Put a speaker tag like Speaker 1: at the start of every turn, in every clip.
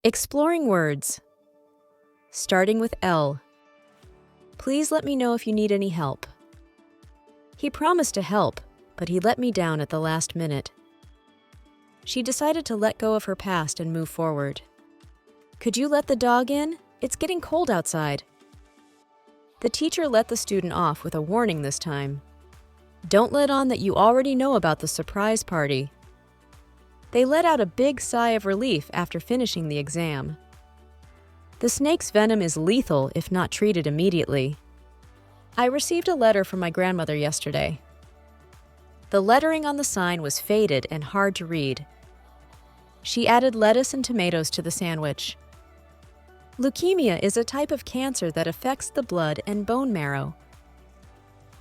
Speaker 1: Exploring words. Starting with L. Please let me know if you need any help. He promised to help, but he let me down at the last minute. She decided to let go of her past and move forward. Could you let the dog in? It's getting cold outside. The teacher let the student off with a warning this time. Don't let on that you already know about the surprise party. They let out a big sigh of relief after finishing the exam. The snake's venom is lethal if not treated immediately. I received a letter from my grandmother yesterday. The lettering on the sign was faded and hard to read. She added lettuce and tomatoes to the sandwich. Leukemia is a type of cancer that affects the blood and bone marrow.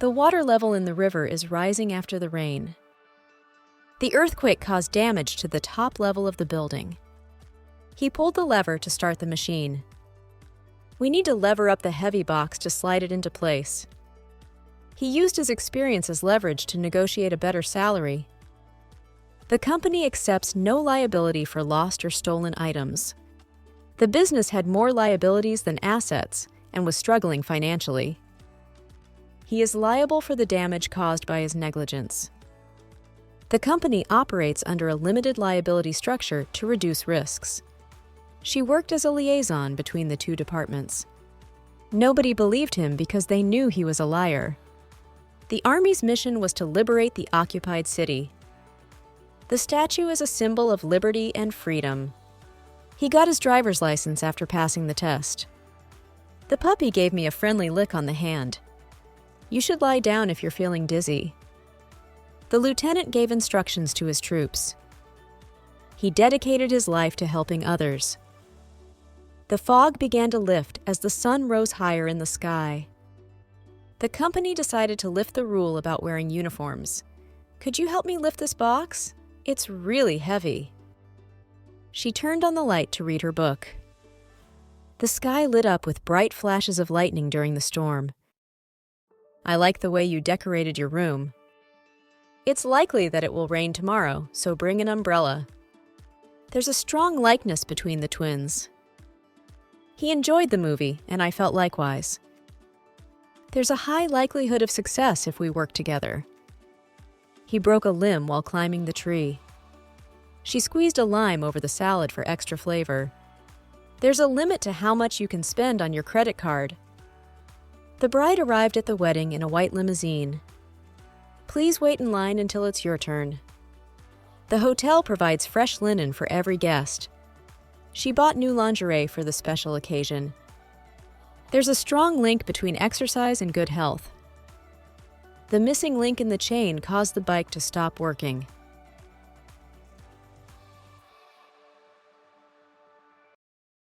Speaker 1: The water level in the river is rising after the rain. The earthquake caused damage to the top level of the building. He pulled the lever to start the machine. We need to lever up the heavy box to slide it into place. He used his experience as leverage to negotiate a better salary. The company accepts no liability for lost or stolen items. The business had more liabilities than assets and was struggling financially. He is liable for the damage caused by his negligence. The company operates under a limited liability structure to reduce risks. She worked as a liaison between the two departments. Nobody believed him because they knew he was a liar. The Army's mission was to liberate the occupied city. The statue is a symbol of liberty and freedom. He got his driver's license after passing the test. The puppy gave me a friendly lick on the hand. You should lie down if you're feeling dizzy. The lieutenant gave instructions to his troops. He dedicated his life to helping others. The fog began to lift as the sun rose higher in the sky. The company decided to lift the rule about wearing uniforms. Could you help me lift this box? It's really heavy. She turned on the light to read her book. The sky lit up with bright flashes of lightning during the storm. I like the way you decorated your room. It's likely that it will rain tomorrow, so bring an umbrella. There's a strong likeness between the twins. He enjoyed the movie, and I felt likewise. There's a high likelihood of success if we work together. He broke a limb while climbing the tree. She squeezed a lime over the salad for extra flavor. There's a limit to how much you can spend on your credit card. The bride arrived at the wedding in a white limousine. Please wait in line until it's your turn. The hotel provides fresh linen for every guest. She bought new lingerie for the special occasion. There's a strong link between exercise and good health. The missing link in the chain caused the bike to stop working.